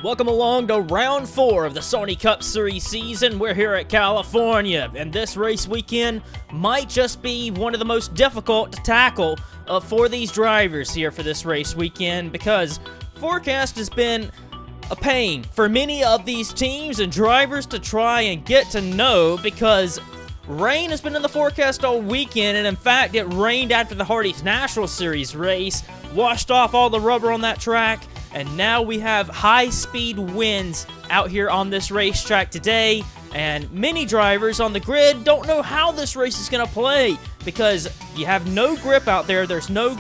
Welcome along to round 4 of the Sony Cup Series season. We're here at California, and this race weekend might just be one of the most difficult to tackle for these drivers here for this race weekend, because forecast has been a pain for many of these teams and drivers to try and get to know, because rain has been in the forecast all weekend, and in fact it rained after the Hardee's National Series race, washed off all the rubber on that track. And now we have high-speed winds out here on this racetrack today, and many drivers on the grid don't know how this race is going to play, because you have no grip out there. There's no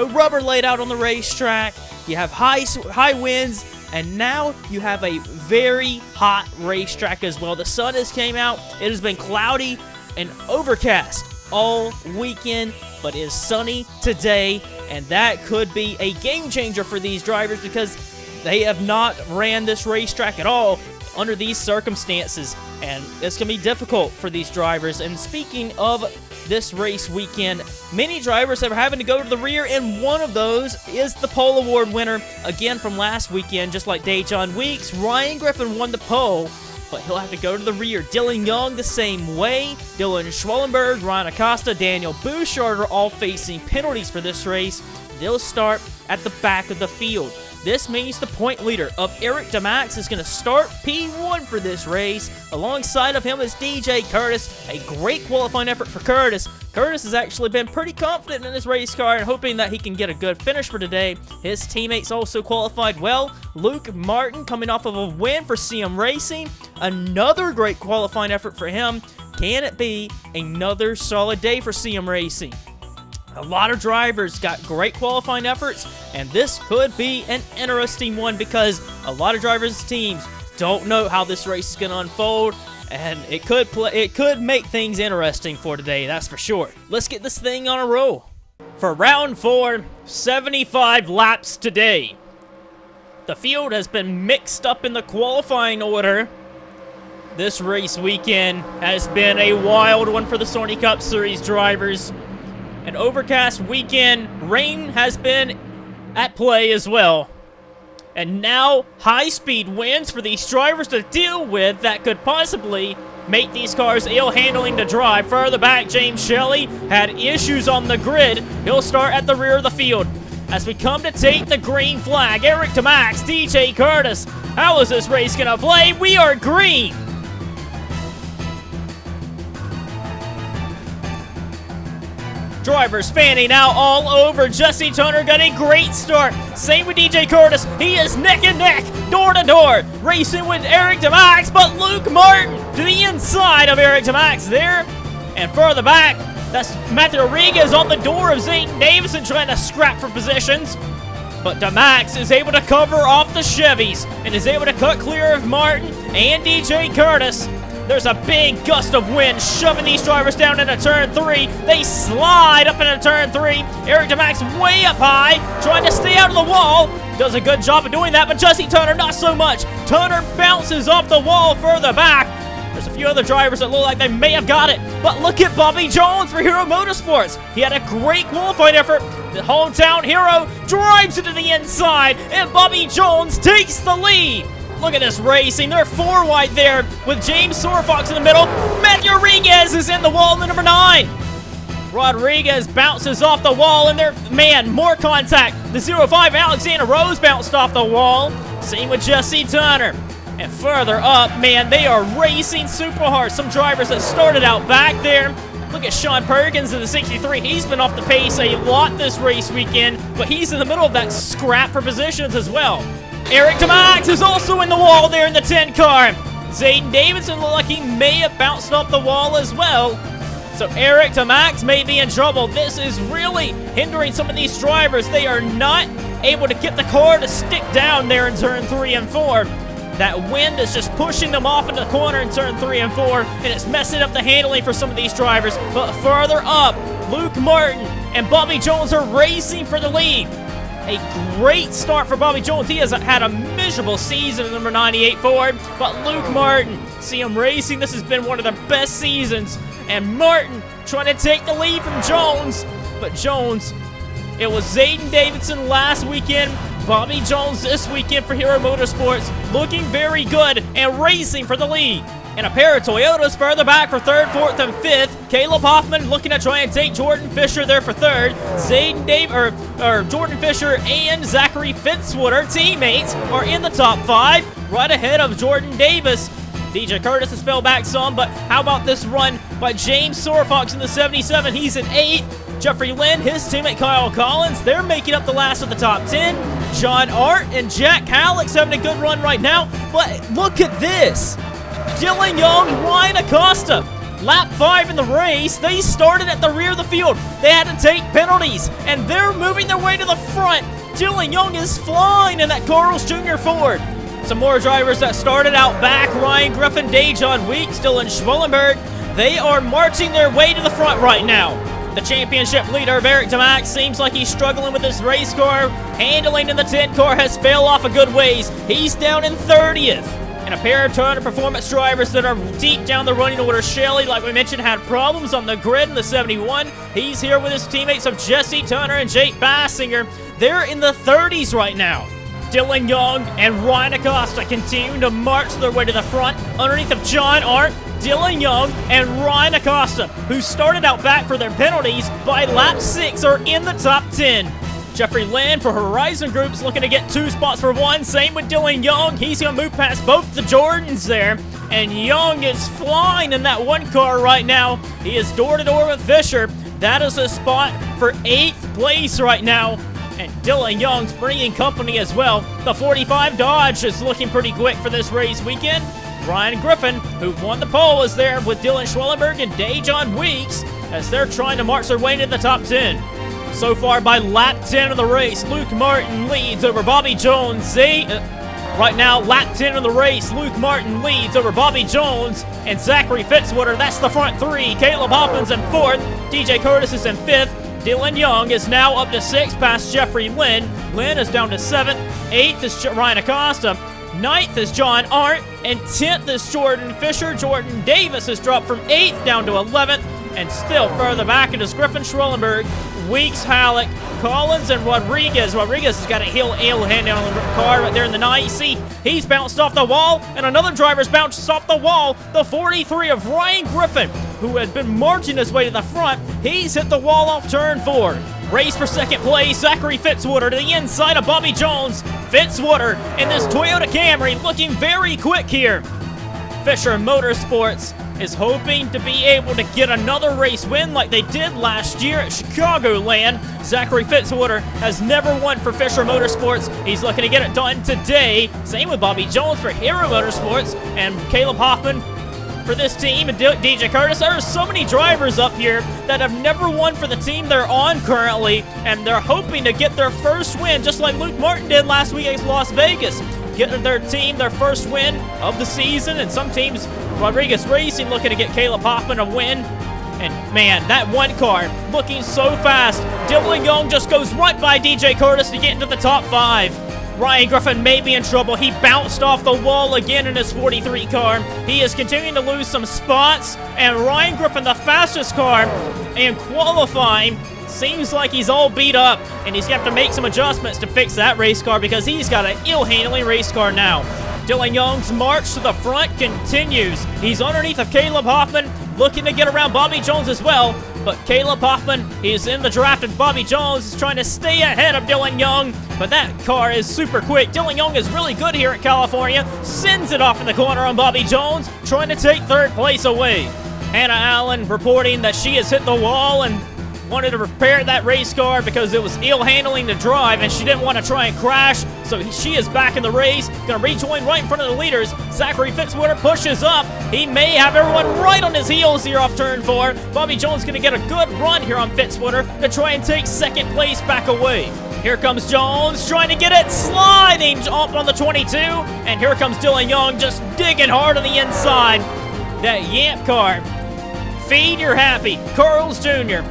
rubber laid out on the racetrack. You have high winds, and now you have a very hot racetrack as well. The sun has came out. It has been cloudy and overcast all weekend, but it is sunny today, and that could be a game changer for these drivers, because they have not ran this racetrack at all under these circumstances, and it's going to be difficult for these drivers. And speaking of this race weekend, many drivers are having to go to the rear, and one of those is the pole award winner again from last weekend. Just like Dejon Weeks, Ryan Griffin won the pole, but he'll have to go to the rear. Dylan Young the same way. Dylan Schwellenberg, Ryan Acosta, Daniel Bouchard are all facing penalties for this race. They'll start at the back of the field. This means the point leader of Eric DeMax is going to start P1 for this race. Alongside of him is DJ Curtis. A great qualifying effort for Curtis. Curtis has actually been pretty confident in his race car and hoping that he can get a good finish for today. His teammates also qualified well. Luke Martin coming off of a win for CM Racing. Another great qualifying effort for him. Can it be another solid day for CM Racing? A lot of drivers got great qualifying efforts, and this could be an interesting one, because a lot of drivers' teams don't know how this race is going to unfold, and it could make things interesting for today, that's for sure. Let's get this thing on a roll. For round 4, 75 laps today. The field has been mixed up in the qualifying order. This race weekend has been a wild one for the Sony Cup Series drivers. An overcast weekend, rain has been at play as well. And now high-speed winds for these drivers to deal with that could possibly make these cars ill-handling to drive. Further back, James Shelley had issues on the grid. He'll start at the rear of the field. As we come to take the green flag, Eric DeMax, DJ Curtis, how is this race going to play? We are green. Drivers fanning out all over. Jesse Turner got a great start. Same with DJ Curtis. He is neck and neck, door to door, racing with Eric DeMax, but Luke Martin to the inside of Eric DeMax there. And further back, that's Matthew Rodriguez on the door of Zayden Davidson trying to scrap for positions. But DeMax is able to cover off the Chevys and is able to cut clear of Martin and DJ Curtis. There's a big gust of wind shoving these drivers down into turn 3. They slide up into turn 3. Eric DeMax way up high, trying to stay out of the wall. Does a good job of doing that, but Jesse Turner not so much. Turner bounces off the wall further back. There's a few other drivers that look like they may have got it, but look at Bobby Jones for Hero Motorsports. He had a great qualifying effort. The hometown hero drives into the inside, and Bobby Jones takes the lead. Look at this racing. They're 4 wide there with James Sorfox in the middle. Matthew Rodriguez is in the wall in the number 9. Rodriguez bounces off the wall, and man, more contact. The 05 Alexander Rose bounced off the wall. Same with Jesse Turner. And further up, man, they are racing super hard. Some drivers that started out back there. Look at Sean Perkins in the 63. He's been off the pace a lot this race weekend, but he's in the middle of that scrap for positions as well. Eric DeMax is also in the wall there in the 10 car. Zayden Davidson looked like he may have bounced off the wall as well. So Eric DeMax may be in trouble. This is really hindering some of these drivers. They are not able to get the car to stick down there in turn 3 and 4. That wind is just pushing them off into the corner in turn 3 and 4, and it's messing up the handling for some of these drivers. But further up, Luke Martin and Bobby Jones are racing for the lead. A great start for Bobby Jones. He has had a miserable season in number 98 Ford, but Luke Martin, CM Racing, this has been one of the best seasons, and Martin trying to take the lead from Jones, but Jones, it was Zayden Davidson last weekend Bobby Jones this weekend for Hero Motorsports, looking very good and racing for the lead. And a pair of Toyotas further back for 3rd, 4th, and 5th. Caleb Hoffman looking to try and take Jordan Fisher there for 3rd. Jordan Fisher and Zachary Fitzwater, teammates, are in the top 5, right ahead of Jordan Davis. DJ Curtis has fell back some, but how about this run by James Sorfox in the 77? He's in 8th. Jeffrey Lynn, his teammate Kyle Collins, they're making up the last of the top 10. John Art and Jack Halleck's having a good run right now, but look at this. Dylan Young, Ryan Acosta, lap 5 in the race. They started at the rear of the field. They had to take penalties, and they're moving their way to the front. Dylan Young is flying in that Carl's Jr. Ford. Some more drivers that started out back. Ryan Griffin, Dejon Weeks, Dylan Schwellenberg. They are marching their way to the front right now. The championship leader, Eric DeMack, seems like he's struggling with this race car. Handling in the 10 car has fell off a good ways. He's down in 30th. And a pair of Turner Performance drivers that are deep down the running order. Shelley, like we mentioned, had problems on the grid in the 71. He's here with his teammates of Jesse Turner and Jake Bassinger. They're in the 30s right now. Dylan Young and Ryan Acosta continue to march their way to the front underneath of John Art, Dylan Young, and Ryan Acosta, who started out back for their penalties by lap 6, are in the top 10. Jeffrey Lynn for Horizon Group's looking to get 2 spots for 1. Same with Dylan Young. He's going to move past both the Jordans there. And Young is flying in that 1 car right now. He is door-to-door with Fisher. That is a spot for 8th place right now. And Dylan Young's bringing company as well. The 45 Dodge is looking pretty quick for this race weekend. Ryan Griffin, who won the pole, is there with Dylan Schwellenberg and Dejon Weeks as they're trying to march their way into the top 10. So far by lap 10 of the race, Luke Martin leads over Bobby Jones. Right now, lap 10 of the race, Luke Martin leads over Bobby Jones and Zachary Fitzwater. That's the front 3. Caleb Hoffman's in 4th. DJ Curtis is in 5th. Dylan Young is now up to 6th past Jeffrey Lynn. Lynn is down to 7th. 8th is Ryan Acosta. 9th is John Art. And 10th is Jordan Fisher. Jordan Davis has dropped from 8th down to 11th. And still further back it is Griffin Schwellenberg, Weeks, Halleck, Collins, and Rodriguez. Rodriguez has got a heel hand down on the car right there in the 9. See, he's bounced off the wall, and another driver's bounced off the wall. The 43 of Ryan Griffin, who had been marching his way to the front, he's hit the wall off turn 4. Race for 2nd place, Zachary Fitzwater to the inside of Bobby Jones. Fitzwater in this Toyota Camry looking very quick here. Fisher Motorsports is hoping to be able to get another race win like they did last year at Chicagoland. Zachary Fitzwater has never won for Fisher Motorsports. He's looking to get it done today. Same with Bobby Jones for Hero Motorsports and Caleb Hoffman for this team and DJ Curtis. There are so many drivers up here that have never won for the team they're on currently, and they're hoping to get their first win just like Luke Martin did last week against Las Vegas. Getting their team their first win of the season, and some teams, Rodriguez Racing, looking to get Caleb Hoffman a win. And man, that 1 car looking so fast. Dylan Young just goes right by DJ Curtis to get into the top 5. Ryan Griffin may be in trouble. He bounced off the wall again in his 43 car. He is continuing to lose some spots, and Ryan Griffin, the fastest car in qualifying, seems like he's all beat up, and he's going to have to make some adjustments to fix that race car because he's got an ill-handling race car now. Dylan Young's march to the front continues. He's underneath of Caleb Hoffman, looking to get around Bobby Jones as well, but Caleb Hoffman is in the draft, and Bobby Jones is trying to stay ahead of Dylan Young, but that car is super quick. Dylan Young is really good here at California, sends it off in the corner on Bobby Jones, trying to take 3rd place away. Hannah Allen reporting that she has hit the wall and wanted to repair that race car because it was ill handling to drive and she didn't want to try and crash, so she is back in the race, gonna rejoin right in front of the leaders. Zachary Fitzwater pushes up. He may have everyone right on his heels here off turn 4. Bobby Jones gonna get a good run here on Fitzwater to try and take 2nd place back away. Here comes Jones trying to get it sliding up on the 22, and here comes Dylan Young just digging hard on the inside. That Yamp car. Feed your happy. Carl's Jr.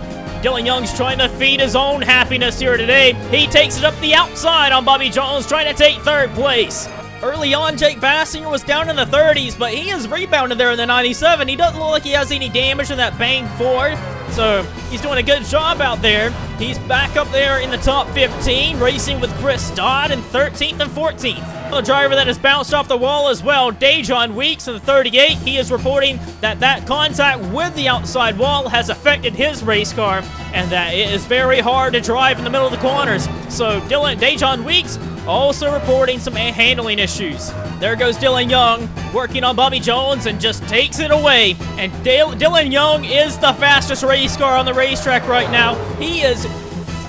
Dylan Young's trying to feed his own happiness here today. He takes it up the outside on Bobby Jones, trying to take 3rd place. Early on, Jake Bassinger was down in the 30s, but he has rebounded there in the 97. He doesn't look like he has any damage in that banged Ford. So he's doing a good job out there. He's back up there in the top 15, racing with Chris Dodd in 13th and 14th. The driver that has bounced off the wall as well, Dejon Weeks in the 38. He is reporting that contact with the outside wall has affected his race car and that it is very hard to drive in the middle of the corners. So Dejon Weeks also reporting some handling issues. There goes Dylan Young working on Bobby Jones and just takes it away. And Dylan Young is the fastest race car on the racetrack right now. He is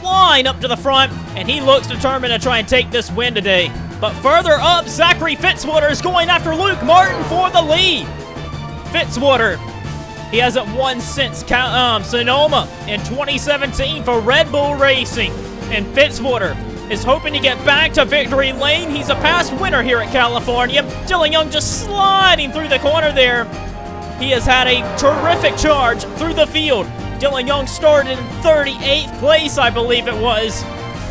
flying up to the front and he looks determined to try and take this win today. But further up, Zachary Fitzwater is going after Luke Martin for the lead. Fitzwater, he hasn't won since Sonoma in 2017 for Red Bull Racing. And Fitzwater is hoping to get back to victory lane. He's a past winner here at California. Dylan Young just sliding through the corner there. He has had a terrific charge through the field. Dylan Young started in 38th place, I believe it was.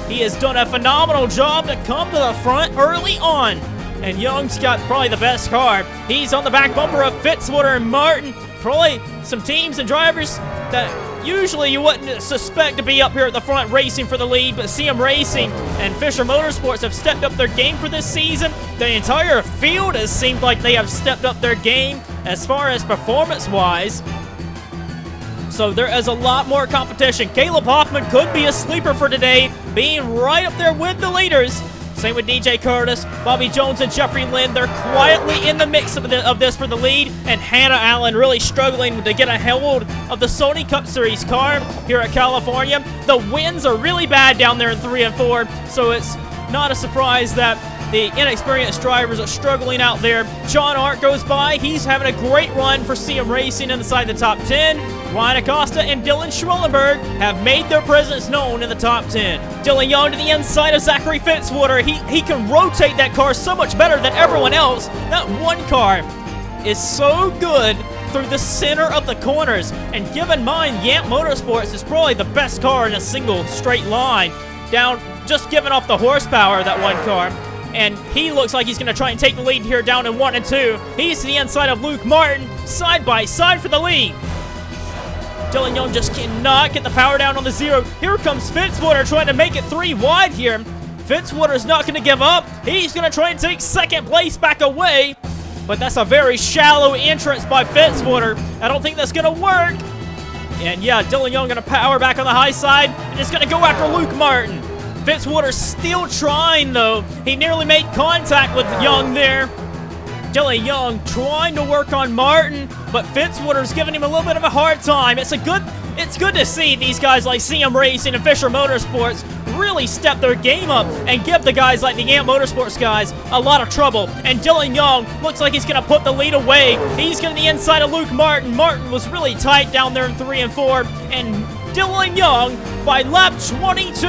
He has done a phenomenal job to come to the front early on. And Young's got probably the best car. He's on the back bumper of Fitzwater and Martin. Probably some teams and drivers that usually you wouldn't suspect to be up here at the front racing for the lead, but CM Racing and Fisher Motorsports have stepped up their game for this season. The entire field has seemed like they have stepped up their game as far as performance-wise. So there is a lot more competition. Caleb Hoffman could be a sleeper for today, being right up there with the leaders. Same with DJ Curtis, Bobby Jones, and Jeffrey Lynn. They're quietly in the mix of this for the lead. And Hannah Allen really struggling to get a hold of the Sony Cup Series car here at California. The winds are really bad down there in 3 and 4, so it's not a surprise that the inexperienced drivers are struggling out there. John Art goes by. He's having a great run for CM Racing inside the top 10. Ryan Acosta and Dylan Schwellenberg have made their presence known in the top 10. Dylan Young to the inside of Zachary Fitzwater. He can rotate that car so much better than everyone else. That one car is so good through the center of the corners. And keep in mind, Yamp Motorsports is probably the best car in a single straight line. Down, just giving off the horsepower of that one car. And he looks like he's going to try and take the lead here down in 1 and 2. He's to the inside of Luke Martin, side by side for the lead. Dylan Young just cannot get the power down on the zero. Here comes Fitzwater trying to make it 3 wide here. Fitzwater's not going to give up. He's going to try and take second place back away. But that's a very shallow entrance by Fitzwater. I don't think that's going to work. And yeah, Dylan Young going to power back on the high side. And it's going to go after Luke Martin. Fitzwater's still trying, though. He nearly made contact with Young there. Dylan Young trying to work on Martin, but Fitzwater's giving him a little bit of a hard time. It's good to see these guys like CM Racing and Fisher Motorsports really step their game up and give the guys like the Yamp Motorsports guys a lot of trouble. And Dylan Young looks like he's going to put the lead away. He's going to the inside of Luke Martin. Martin was really tight down there in 3 and 4. And Dylan Young, by lap 22,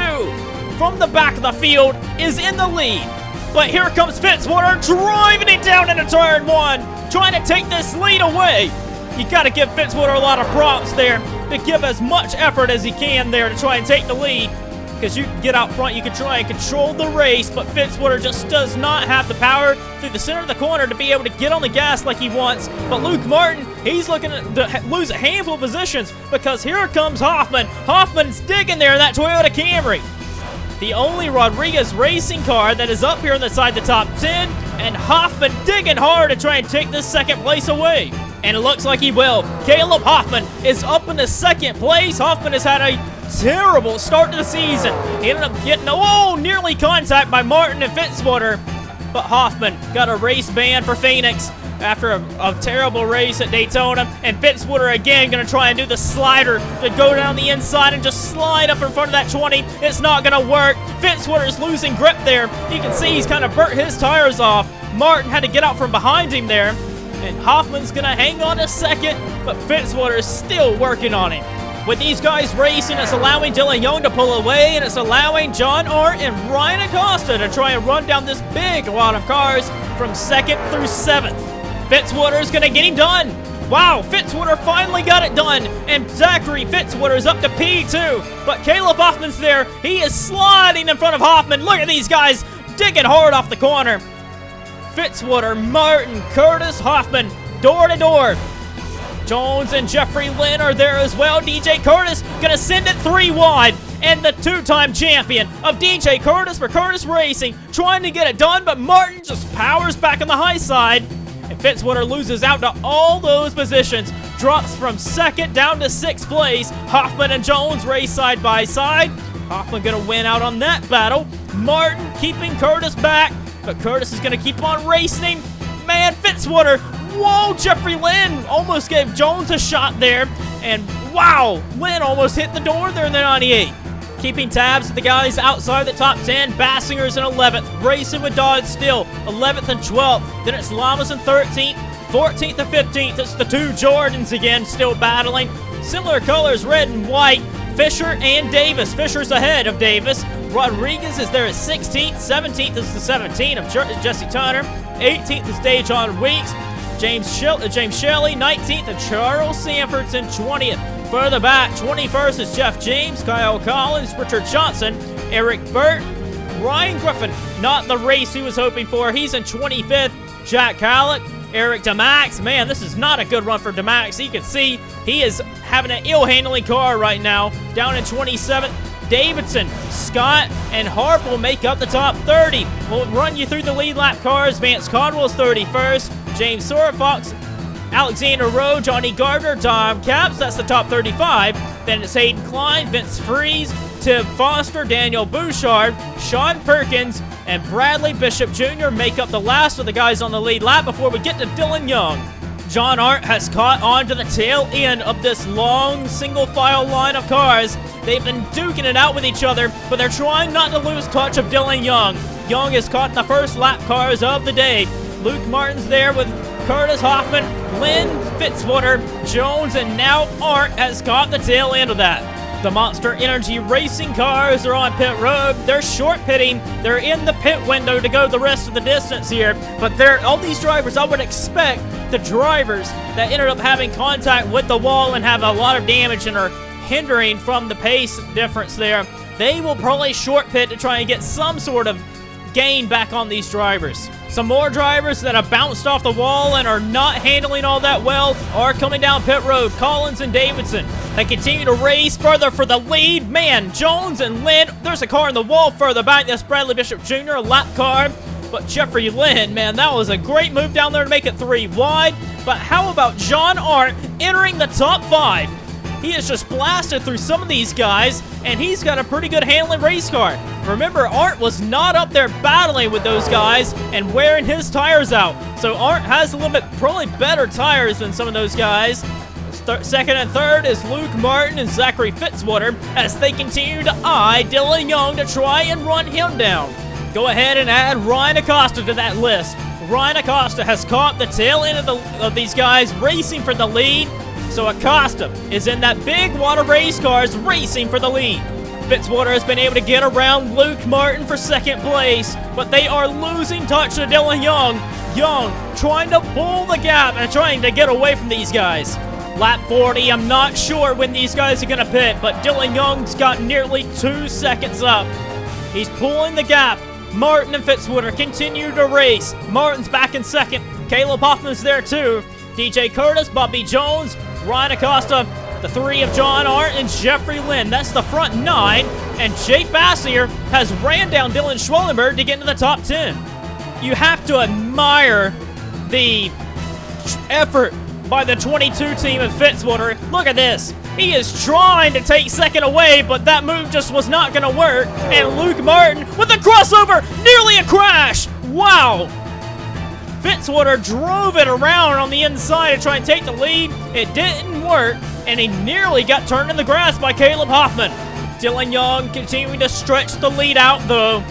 from the back of the field, is in the lead. But here comes Fitzwater driving it down into turn 1, trying to take this lead away. You got to give Fitzwater a lot of props there to give as much effort as he can there to try and take the lead. Because you can get out front, you can try and control the race, but Fitzwater just does not have the power through the center of the corner to be able to get on the gas like he wants. But Luke Martin, he's looking to lose a handful of positions because here comes Hoffman. Hoffman's digging there in that Toyota Camry. The only Rodriguez racing car that is up here inside the top 10, and Hoffman digging hard to try and take this second place away. And it looks like he will. Caleb Hoffman is up in the second place. Hoffman has had a terrible start to the season. He ended up getting nearly contact by Martin and Fitzwater, but Hoffman got a race ban for Phoenix after a terrible race at Daytona. And Fitzwater again going to try and do the slider to go down the inside and just slide up in front of that 20. It's not going to work. Fitzwater's losing grip there. You can see he's kind of burnt his tires off. Martin had to get out from behind him there. And Hoffman's going to hang on a second, but Fitzwater is still working on him. With these guys racing, it's allowing Dylan Young to pull away, and it's allowing John Art and Ryan Acosta to try and run down this big lot of cars from 2nd through 7th. Fitzwater's going to get him done. Wow, Fitzwater finally got it done, and Zachary Fitzwater is up to P2. But Caleb Hoffman's there. He is sliding in front of Hoffman. Look at these guys digging hard off the corner. Fitzwater, Martin, Curtis, Hoffman, door to door. Jones and Jeffrey Lynn are there as well. DJ Curtis gonna send it 3 wide. And the 2-time champion of DJ Curtis for Curtis Racing trying to get it done, but Martin just powers back on the high side. And Fitzwater loses out to all those positions. Drops from 2nd down to 6th place. Hoffman and Jones race side by side. Hoffman gonna win out on that battle. Martin keeping Curtis back, but Curtis is gonna keep on racing. Man, Fitzwater. Whoa, Jeffrey Lynn almost gave Jones a shot there. And wow, Lynn almost hit the door there in the 98. Keeping tabs with the guys outside the top 10. Bassinger's in 11th. Racing with Dodge still 11th and 12th. Then it's Lamas in 13th. 14th and 15th. It's the 2 Jordans again still battling. Similar colors, red and white. Fisher and Davis. Fisher's ahead of Davis. Rodriguez is there at 16th. 17th is the 17 of Jesse Turner. 18th is Dejon Weeks. James Shelley, 19th, and Charles Sanford's in 20th. Further back, 21st is Jeff James, Kyle Collins, Richard Johnson, Eric Burton, Ryan Griffin, not the race he was hoping for. He's in 25th. Jack Halleck, Eric DeMax. Man, this is not a good run for DeMax. You can see he is having an ill-handling car right now. Down in 27th. Davidson, Scott, and Harple make up the top 30. We'll run you through the lead lap cars. Vance Caldwell's 31st. James Sorfox, Alexander Rowe, Johnny Gardner, Tom Capps. That's the top 35. Then it's Hayden Klein, Vince Freeze, Tim Foster, Daniel Bouchard, Sean Perkins, and Bradley Bishop Jr. make up the last of the guys on the lead lap before we get to Dylan Young. John Arndt has caught on to the tail end of this long single file line of cars. They've been duking it out with each other, but they're trying not to lose touch of Dylan Young. Young is caught in the first lap cars of the day. Luke Martin's there with Curtis Hoffman, Lynn, Fitzwater, Jones, and now Arndt has caught the tail end of that. The Monster Energy Racing cars are on pit road. They're short pitting. They're in the pit window to go the rest of the distance here. But all these drivers, I would expect the drivers that ended up having contact with the wall and have a lot of damage and are hindering from the pace difference there, they will probably short pit to try and get some sort of gain back on these drivers. Some more drivers that have bounced off the wall and are not handling all that well are coming down pit road. Collins and Davidson. They continue to race further for the lead. Man, Jones and Lynn. There's a car in the wall further back. That's Bradley Bishop Jr., a lap car. But Jeffrey Lynn, man, that was a great move down there to make it 3 wide. But how about John Arndt entering the top 5? He has just blasted through some of these guys, and he's got a pretty good handling race car. Remember, Arndt was not up there battling with those guys and wearing his tires out. So Arndt has a little bit, probably better tires than some of those guys. Second and third is Luke Martin and Zachary Fitzwater as they continue to eye Dylan Young to try and run him down. Go ahead and add Ryan Acosta to that list. Ryan Acosta has caught the tail end of these guys racing for the lead. So Acosta is in that big water race cars racing for the lead. Fitzwater has been able to get around Luke Martin for second place, but they are losing touch to Dylan Young. Young trying to pull the gap and trying to get away from these guys. Lap 40, I'm not sure when these guys are going to pit, but Dylan Young's got nearly 2 seconds up. He's pulling the gap. Martin and Fitzwater continue to race. Martin's back in second. Caleb Hoffman's there too. DJ Curtis, Bobby Jones, Ryan Acosta, the 3 of John Arndt, and Jeffrey Lynn. That's the front 9. And Jake Bassier has ran down Dylan Schwellenberg to get into the top 10. You have to admire the effort by the 22 team of Fitzwater. Look at this. He is trying to take second away, but that move just was not going to work. And Luke Martin with a crossover, nearly a crash. Wow. Fitzwater drove it around on the inside to try and take the lead. It didn't work, and he nearly got turned in the grass by Caleb Hoffman. Dylan Young continuing to stretch the lead out, though.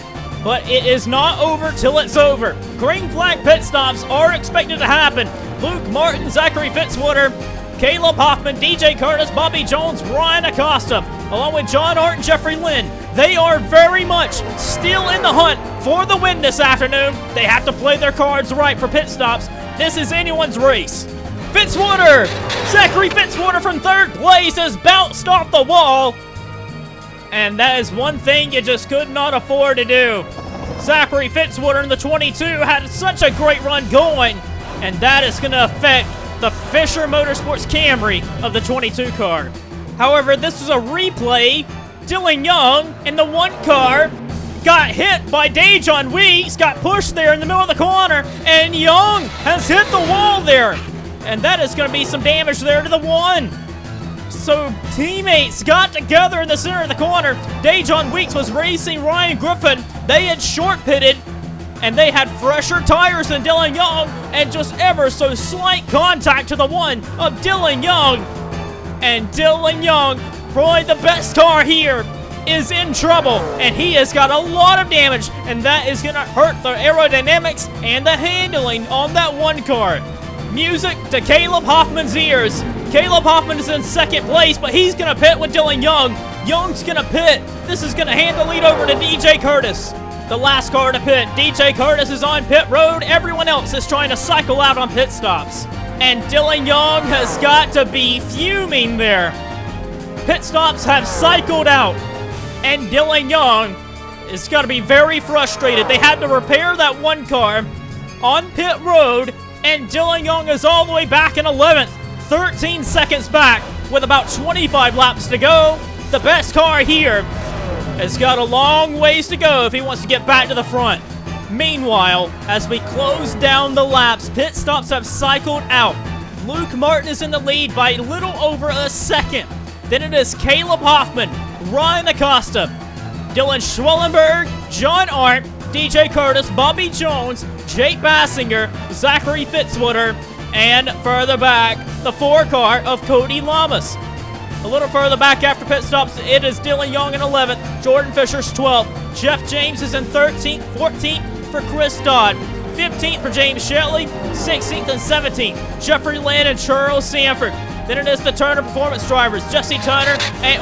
But it is not over till it's over. Green flag pit stops are expected to happen. Luke Martin, Zachary Fitzwater, Caleb Hoffman, DJ Curtis, Bobby Jones, Ryan Acosta, along with John Arndt and Jeffrey Lynn. They are very much still in the hunt for the win this afternoon. They have to play their cards right for pit stops. This is anyone's race. Fitzwater! Zachary Fitzwater from third place has bounced off the wall. And that is one thing you just could not afford to do. Zachary Fitzwater in the 22 had such a great run going, and that is going to affect the Fisher Motorsports Camry of the 22 car. However, this was a replay. Dylan Young in the 1 car got hit by Dejon Weeks, got pushed there in the middle of the corner, and Young has hit the wall there. And that is going to be some damage there to the 1. So teammates got together in the center of the corner. Dejon Weeks was racing Ryan Griffin. They had short pitted, and they had fresher tires than Dylan Young, and just ever so slight contact to the 1 of Dylan Young. And Dylan Young, probably the best car here, is in trouble, and he has got a lot of damage, and that is going to hurt the aerodynamics and the handling on that 1 car. Music to Caleb Hoffman's ears. Caleb Hoffman is in 2nd place, but he's going to pit with Dylan Young. Young's going to pit. This is going to hand the lead over to DJ Curtis. The last car to pit. DJ Curtis is on pit road. Everyone else is trying to cycle out on pit stops. And Dylan Young has got to be fuming there. Pit stops have cycled out, and Dylan Young is going to be very frustrated. They had to repair that 1 car on pit road, and Dylan Young is all the way back in 11th, 13 seconds back with about 25 laps to go. The best car here has got a long ways to go if he wants to get back to the front. Meanwhile, as we close down the laps, pit stops have cycled out. Luke Martin is in the lead by a little over a second. Then it is Caleb Hoffman, Ryan Acosta, Dylan Schwellenberg, John Arndt, DJ Curtis, Bobby Jones, Jake Bassinger, Zachary Fitzwater, and further back, the 4 car of Cody Lamas. A little further back after pit stops, it is Dylan Young in 11th, Jordan Fisher's 12th, Jeff James is in 13th, 14th for Chris Dodd, 15th for James Shetley, 16th and 17th, Jeffrey Land and Charles Sanford. Then it is the Turner Performance drivers, Jesse Turner, and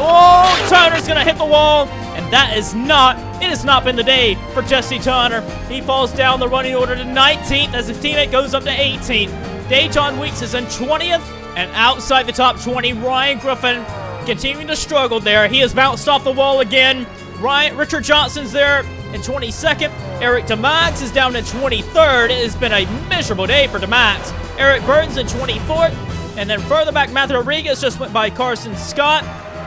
Turner's gonna hit the wall, and that is not, it has not been the day for Jesse Turner. He falls down the running order to 19th as his teammate goes up to 18th. Dejon Weeks is in 20th, and outside the top 20, Ryan Griffin continuing to struggle there. He has bounced off the wall again. Richard Johnson's there in 22nd. Eric DeMax is down in 23rd. It has been a miserable day for DeMax. Eric Burton's in 24th. And then further back, Matthew Rodriguez just went by Carson Scott.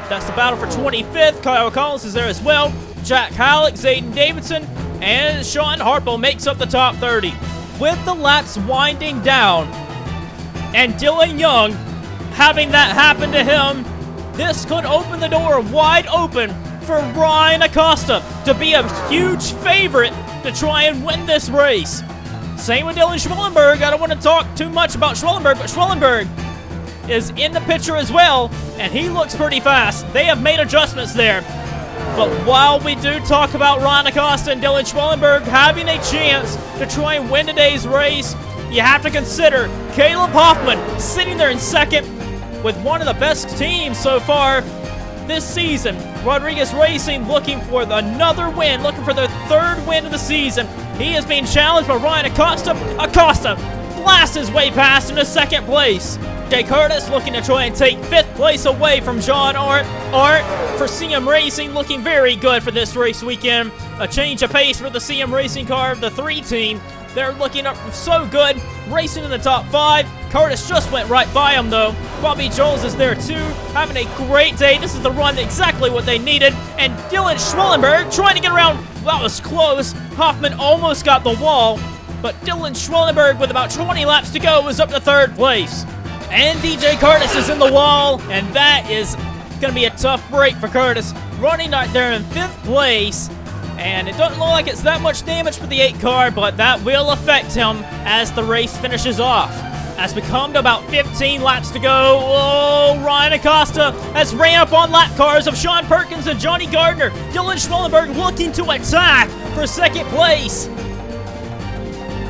That's the battle for 25th. Kyle Collins is there as well. Jack Halleck, Zayden Davidson, and Sean Harpo makes up the top 30. With the laps winding down, and Dylan Young having that happen to him, this could open the door wide open for Ryan Acosta to be a huge favorite to try and win this race. Same with Dylan Schwellenberg. I don't want to talk too much about Schwellenberg, but Schwellenberg is in the picture as well, and he looks pretty fast. They have made adjustments there. But while we do talk about Ryan Acosta and Dylan Schwellenberg having a chance to try and win today's race, you have to consider Caleb Hoffman sitting there in 2nd with one of the best teams so far this season. Rodriguez Racing looking for another win, looking for their 3rd win of the season. He is being challenged by Ryan Acosta. Acosta blasts his way past into 2nd place. Jay Curtis looking to try and take 5th place away from John Arndt. Arndt for CM Racing looking very good for this race weekend. A change of pace for the CM Racing car, the 3 team. They're looking up so good, racing in the top 5. Curtis just went right by him though. Bobby Jones is there too, having a great day. This is the run, exactly what they needed. And Dylan Schwellenberg trying to get around. That was close. Hoffman almost got the wall, but Dylan Schwellenberg with about 20 laps to go is up to 3rd place. And DJ Curtis is in the wall, and that is going to be a tough break for Curtis. Running right there in 5th place, and it doesn't look like it's that much damage for the 8 car, but that will affect him as the race finishes off. As we come to about 15 laps to go, Ryan Acosta has ran up on lap cars of Sean Perkins and Johnny Gardner. Dylan Schwellenberg looking to attack for 2nd place.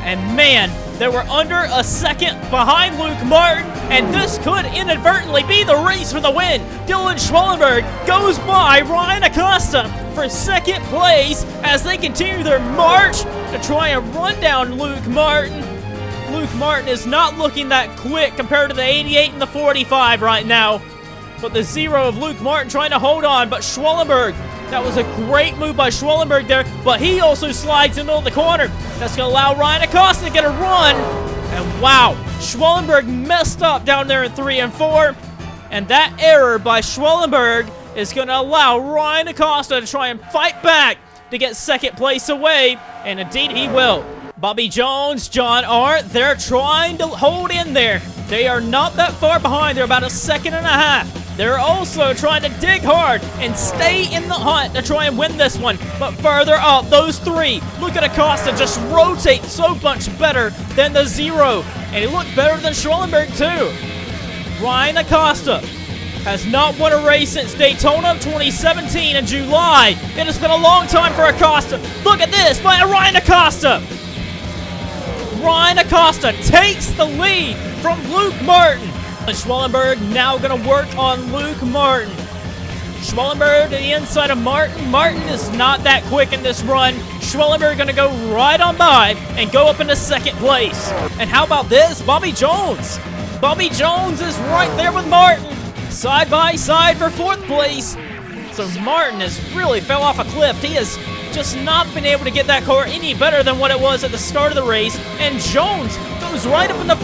And man, they were under a second behind Luke Martin, and this could inadvertently be the race for the win. Dylan Schwellenberg goes by Ryan Acosta for 2nd place as they continue their march to try and run down Luke Martin. Luke Martin is not looking that quick compared to the 88 and the 45 right now. But the 0 of Luke Martin trying to hold on, but Schwellenberg, that was a great move by Schwellenberg there, but he also slides in the middle of the corner. That's going to allow Ryan Acosta to get a run, And wow, Schwellenberg messed up down there in 3 and 4. And that error by Schwellenberg is going to allow Ryan Acosta to try and fight back to get second place away. And indeed he will. Bobby Jones, John Arndt, they're trying to hold in there. They are not that far behind. They're about a second and a half. They're also trying to dig hard and stay in the hunt to try and win this one. But further up, those three. Look at Acosta just rotate so much better than the 0. And he looked better than Schwellenberg too. Ryan Acosta has not won a race since Daytona 2017 in July. It has been a long time for Acosta. Look at this by Ryan Acosta. Ryan Acosta takes the lead from Luke Martin. And Schwellenberg now going to work on Luke Martin. Schwellenberg to the inside of Martin. Martin is not that quick in this run. Schwellenberg going to go right on by and go up into second place. And how about this? Bobby Jones. Bobby Jones is right there with Martin. Side by side for fourth place. So Martin has really fell off a cliff. He has just not been able to get that car any better than what it was at the start of the race. And Jones goes right up in the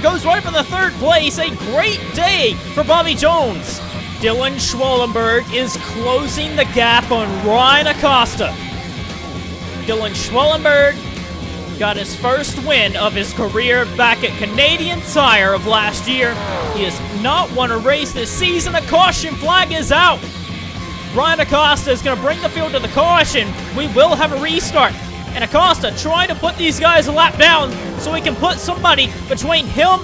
goes right up in the third place. A great day for Bobby Jones. Dylan Schwellenberg is closing the gap on Ryan Acosta. Dylan Schwellenberg got his first win of his career back at Canadian Tire of last year. He has not won a race this season. A caution flag is out. Ryan Acosta is going to bring the field to the caution. We will have a restart. And Acosta trying to put these guys a lap down so he can put somebody between him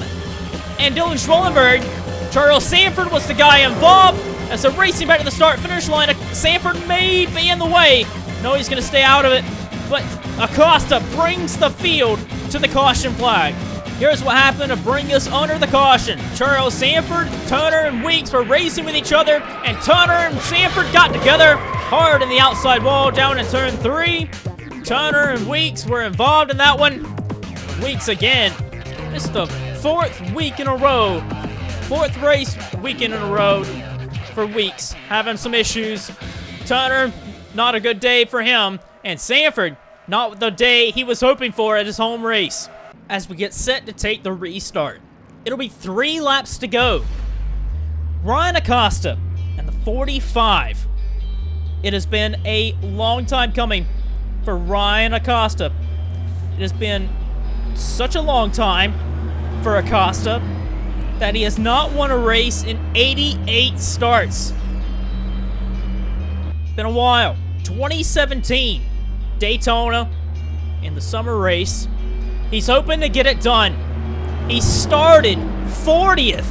and Dylan Schwellenberg. Charles Sanford was the guy involved. As they're racing back to the start-finish line, Sanford may be in the way. No, he's going to stay out of it. But Acosta brings the field to the caution flag. Here's what happened to bring us under the caution. Charles Sanford, Turner, and Weeks were racing with each other, and Turner and Sanford got together hard in the outside wall down in turn 3. Turner and Weeks were involved in that one. Weeks again. It's the fourth week in a row. Fourth race weekend in a row for Weeks. Having some issues. Turner, not a good day for him. And Sanford, not the day he was hoping for at his home race. As we get set to take the restart, it'll be 3 laps to go. Ryan Acosta and the 45. It has been a long time coming for Ryan Acosta. It has been such a long time for Acosta that he has not won a race in 88 starts. Been a while. 2017, Daytona in the summer race. He's hoping to get it done. He started 40th.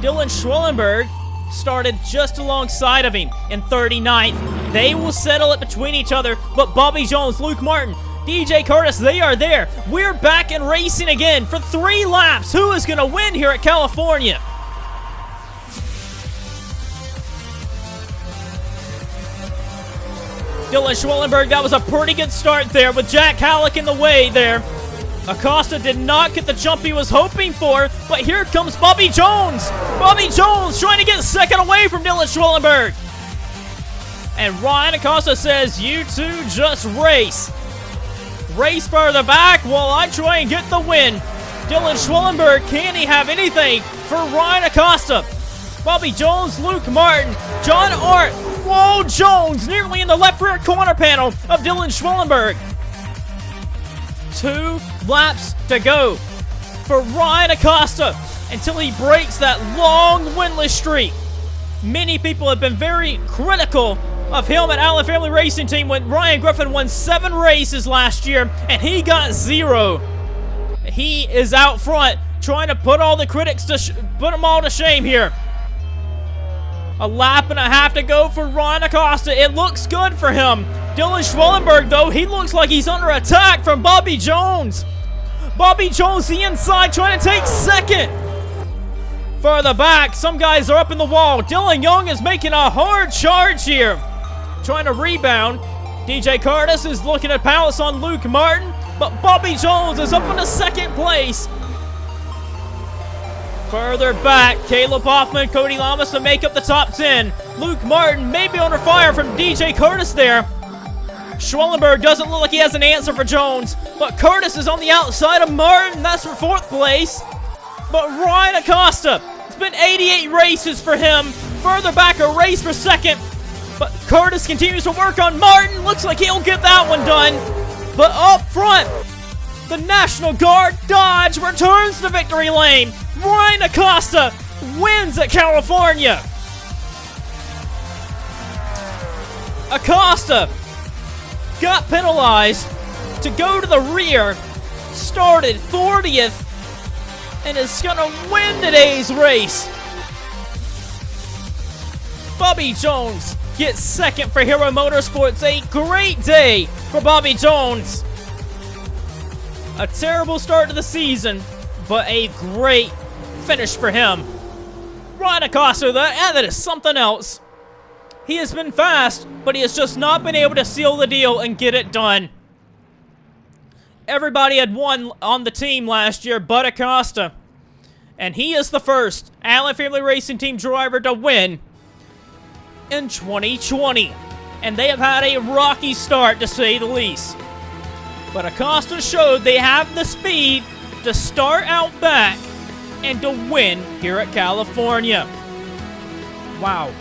Dylan Schwellenberg started just alongside of him in 39th. They will settle it between each other, but Bobby Jones, Luke Martin, DJ Curtis, they are there. We're back in racing again for 3 laps. Who is going to win here at California? Dylan Schwellenberg, that was a pretty good start there with Jack Halleck in the way there. Acosta did not get the jump he was hoping for, but here comes Bobby Jones. Bobby Jones trying to get second away from Dylan Schwellenberg. And Ryan Acosta says, you two just race. Race further back while I try and get the win. Dylan Schwellenberg, can he have anything for Ryan Acosta? Bobby Jones, Luke Martin, John Arndt. Whoa, Jones nearly in the left rear corner panel of Dylan Schwellenberg. 2 laps to go for Ryan Acosta until he breaks that long winless streak. Many people have been very critical of him at Allen Family Racing Team when Ryan Griffin won 7 races last year and he got 0. He is out front trying to put all the critics to put them all to shame here. A lap and a half to go for Ryan Acosta. It looks good for him. Dylan Schwellenberg, though, he looks like he's under attack from Bobby Jones. Bobby Jones, the inside, trying to take second. Further back, some guys are up in the wall. Dylan Young is making a hard charge here. Trying to rebound. DJ Curtis is looking to pounce on Luke Martin, but Bobby Jones is up in the second place. Further back, Caleb Hoffman, Cody Lamas to make up the top 10. Luke Martin may be under fire from DJ Curtis there. Schwellenberg doesn't look like he has an answer for Jones, but Curtis is on the outside of Martin. That's for 4th place. But Ryan Acosta, it's been 88 races for him. Further back, a race for 2nd. But Curtis continues to work on Martin. Looks like he'll get that one done. But up front, the National Guard Dodge returns to victory lane. Ryan Acosta wins at California. Acosta got penalized to go to the rear, started 40th, and is gonna win today's race. Bobby Jones gets 2nd for Hero Motorsports. A great day for Bobby Jones. A terrible start to the season, but a great finish for him. Ryan Acosta, that is something else. He has been fast, but he has just not been able to seal the deal and get it done. Everybody had won on the team last year but Acosta. And he is the first Allen Family Racing Team driver to win in 2020. And they have had a rocky start, to say the least. But Acosta showed they have the speed to start out back and to win here at California. Wow,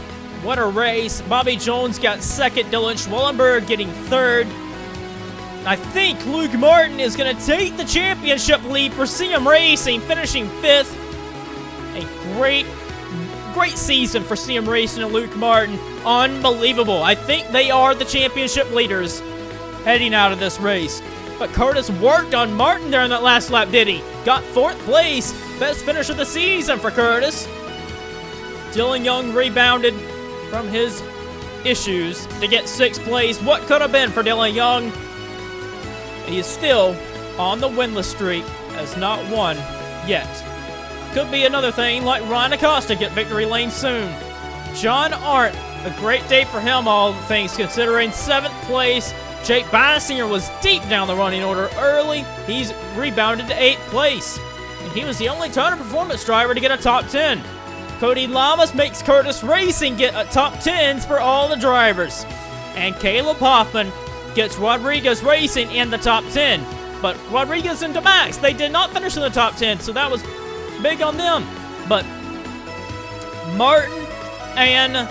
what a race. Bobby Jones got 2nd, Dylan Schwellenberg getting 3rd. I think Luke Martin is going to take the championship lead for CM Racing, finishing 5th. A great season for CM Racing and Luke Martin. Unbelievable. I think they are the championship leaders heading out of this race. But Curtis worked on Martin during that last lap, did he? Got 4th place. Best finish of the season for Curtis. Dylan Young rebounded from his issues to get 6th place. What could have been for Dylan Young? He is still on the winless streak, has not won yet. Could be another thing like Ryan Acosta get victory lane soon. John Arndt, a great day for him, all things considering. 7th place. Jake Bassinger was deep down the running order early. He's rebounded to 8th place. And he was the only Turner Performance driver to get a top 10. Cody Lamas makes Curtis Racing get a top 10s for all the drivers. And Caleb Hoffman gets Rodriguez Racing in the top 10. But Rodriguez and DeMax, they did not finish in the top 10, so that was big on them. But Martin and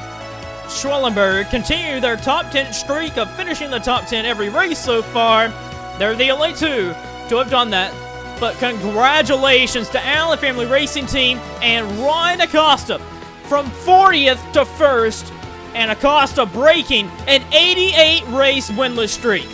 Schwellenberg continue their top 10 streak of finishing the top 10 every race so far. They're the only two to have done that. But congratulations to Allen Family Racing Team and Ryan Acosta from 40th to 1st. And Acosta breaking an 88 race winless streak.